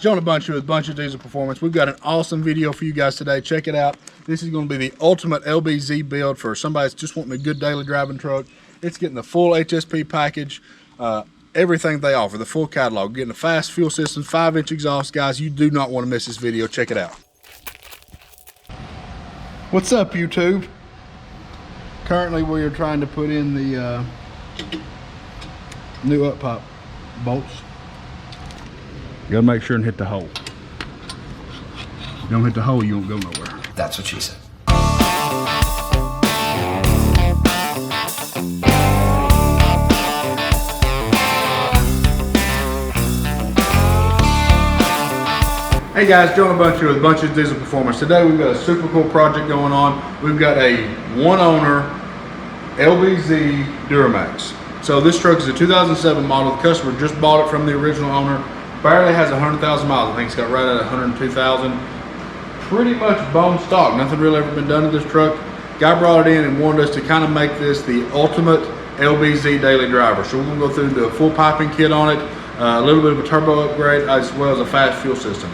John Buncher with Buncher Diesel Performance. We've got an awesome video for you guys today. Check it out. This is going to be the ultimate LBZ build for somebody that's just wanting a good daily driving truck. It's getting the full HSP package, everything they offer, the full catalog. Getting a fast fuel system, 5-inch exhaust. Guys, you do not want to miss this video. Check it out. What's up, YouTube? Currently, we are trying to put in the new up pop bolts. You gotta make sure and hit the hole. If you don't hit the hole, you won't go nowhere. That's what she said. Hey guys, Jonah Buncher with Buncher's Diesel Performance. Today we've got a super cool project going on. We've got a one-owner LBZ Duramax. So this truck is a 2007 model. The customer just bought it from the original owner. Barely has 100,000 miles. I think it's got right at 102,000. Pretty much bone stock. Nothing really ever been done to this truck. Guy brought it in and wanted us to kind of make this the ultimate LBZ daily driver. So we're gonna go through the full piping kit on it, a little bit of a turbo upgrade, as well as a fast fuel system.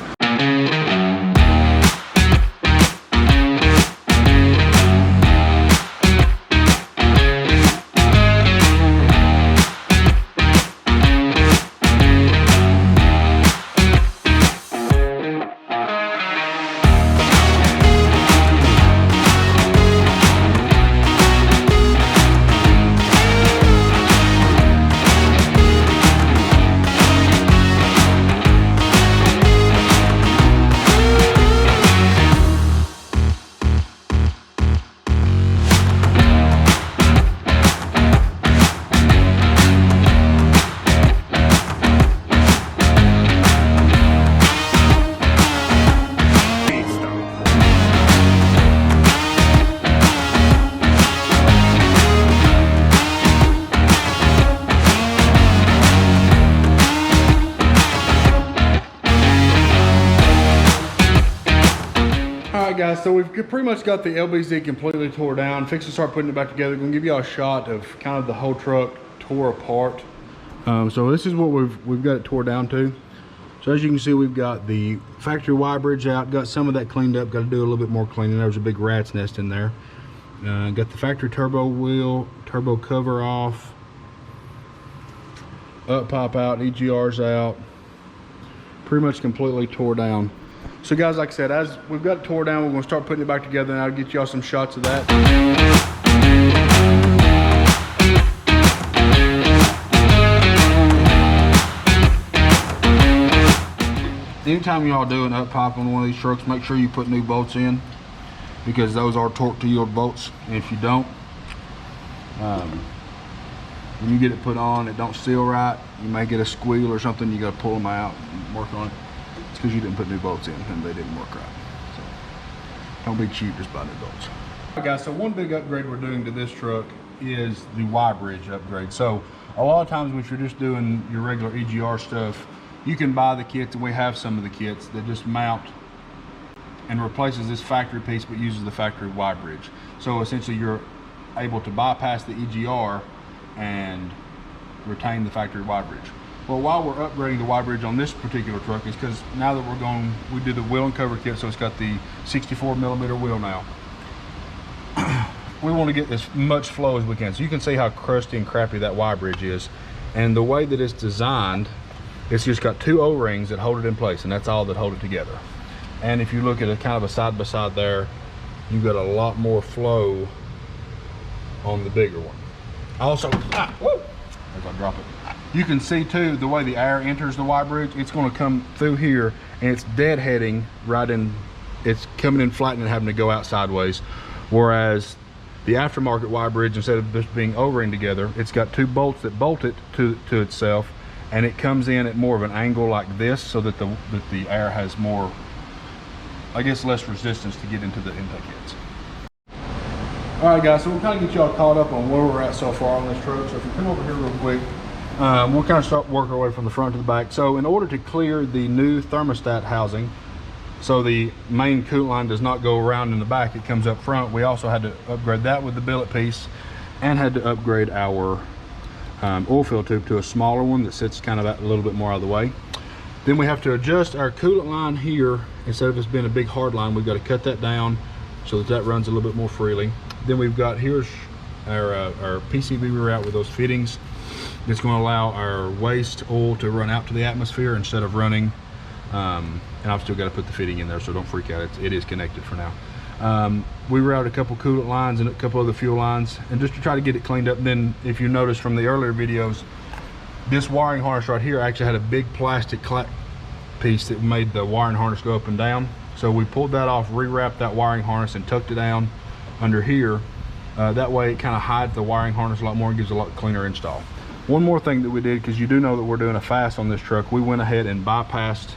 Guys, so we've pretty much got the LBZ completely tore down. Fixing to start putting it back together. Gonna give y'all a shot of kind of the whole truck tore apart. So this is what we've got it tore down to. So as you can see, we've got the factory Y bridge out. Got some of that cleaned up. Got to do a little bit more cleaning. There was a big rat's nest in there. Got the factory turbo wheel, turbo cover off. Up pop out, EGR's out. Pretty much completely tore down. So guys, like I said, as we've got it tore down, we're gonna start putting it back together, and I'll get y'all some shots of that. Anytime y'all do an up pop on one of these trucks, make sure you put new bolts in, because those are torque to yield bolts. And if you don't, when you get it put on, it don't seal right, you may get a squeal or something. You gotta pull them out and work on it. Because you didn't put new bolts in and they didn't work right. So don't be cheap, just buy new bolts. All right guys, so one big upgrade we're doing to this truck is the Y bridge upgrade. So a lot of times when you're just doing your regular EGR stuff, you can buy the kits, and we have some of the kits that just mount and replaces this factory piece but uses the factory Y bridge. So essentially you're able to bypass the EGR and retain the factory Y bridge. Well, while we're upgrading the Y bridge on this particular truck, is because now that we did the wheel and cover kit, so it's got the 64mm wheel now. We want to get as much flow as we can. So you can see how crusty and crappy that Y bridge is. And the way that it's designed, it's just got two O-rings that hold it in place, and that's all that hold it together. And if you look at a kind of a side by side there, you've got a lot more flow on the bigger one. Also, whoa, as I drop it. You can see too, the way the air enters the Y bridge, it's gonna come through here and it's deadheading right in, it's coming in flat and having to go out sideways. Whereas the aftermarket Y bridge, instead of just being O-ring together, it's got two bolts that bolt it to itself, and it comes in at more of an angle like this, so that the air has more, I guess, less resistance to get into the intake heads. All right guys, so we'll kind of get y'all caught up on where we're at so far on this truck. So if you come over here real quick, we'll kind of start working our way from the front to the back. So in order to clear the new thermostat housing, so the main coolant line does not go around in the back, it comes up front, we also had to upgrade that with the billet piece, and had to upgrade our oil fill tube to a smaller one that sits kind of a little bit more out of the way. Then we have to adjust our coolant line here. Instead of it being a big hard line, we've got to cut that down so that runs a little bit more freely. Then we've got, here's our PCV reroute with those fittings. It's going to allow our waste oil to run out to the atmosphere instead of running. And I've still got to put the fitting in there, so don't freak out. It is connected for now. We routed a couple coolant lines and a couple other fuel lines, and just to try to get it cleaned up. And then, if you notice from the earlier videos, this wiring harness right here actually had a big plastic piece that made the wiring harness go up and down. So we pulled that off, rewrapped that wiring harness, and tucked it down under here. That way it kind of hides the wiring harness a lot more and gives a lot cleaner install. One more thing that we did, because you do know that we're doing a fast on this truck, we went ahead and bypassed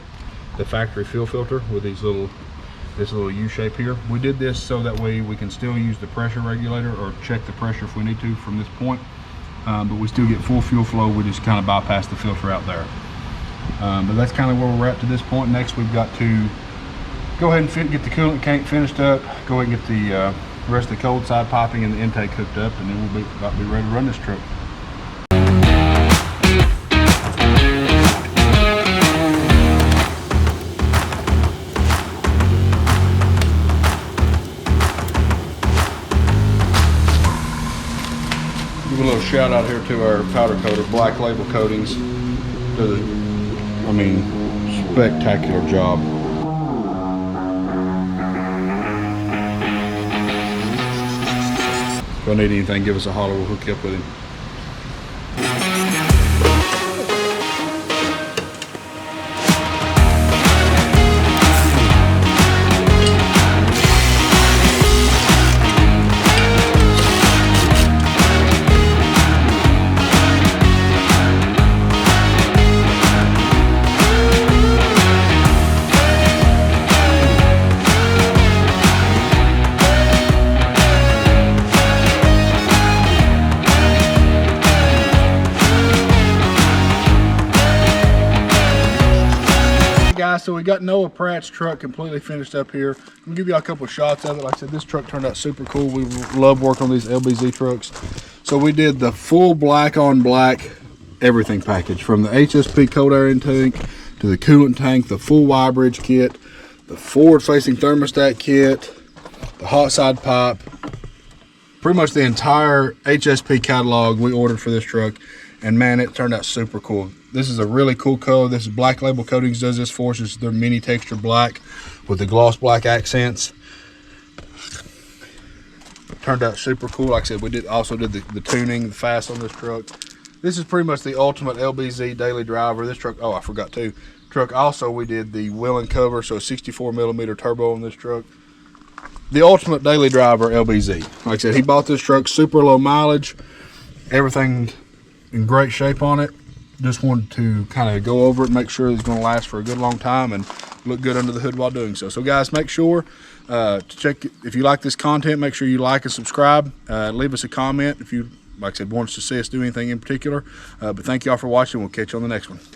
the factory fuel filter with this little U shape here. We did this so that way we can still use the pressure regulator or check the pressure if we need to from this point, but we still get full fuel flow. We just kind of bypass the filter out there. But that's kind of where we're at to this point. Next, we've got to go ahead and get the coolant tank finished up, go ahead and get the rest of the cold side piping and the intake hooked up, and then we'll be about to be ready to run this truck. Give a little shout out here to our powder coater, Black Label Coatings. Does a, spectacular job. If y'all need anything, give us a holler, we'll hook you up with him. Guys, so we got Noah Pratt's truck completely finished up here. I'm gonna give you a couple of shots of it. Like I said, this truck turned out super cool. We love working on these LBZ trucks. So we did the full black on black everything package, from the HSP cold air intake to the coolant tank, the full Y bridge kit, the forward facing thermostat kit, the hot side pipe, pretty much the entire HSP catalog we ordered for this truck. And man, it turned out super cool. This is a really cool color. This is Black Label Coatings does this for us. It's their mini texture black with the gloss black accents. Turned out super cool. Like I said, we also did the tuning, the fast on this truck. This is pretty much the ultimate LBZ daily driver. This truck, oh, I forgot too. Truck also, we did the wheel and cover, so 64mm turbo on this truck. The ultimate daily driver LBZ. Like I said, he bought this truck, super low mileage, everything in great shape on it. Just wanted to kind of go over it and make sure it's going to last for a good long time and look good under the hood while doing so. So guys, make sure to check, if you like this content, make sure you like and subscribe. Leave us a comment if you, like I said, want us to see us do anything in particular. But thank y'all for watching. We'll catch you on the next one.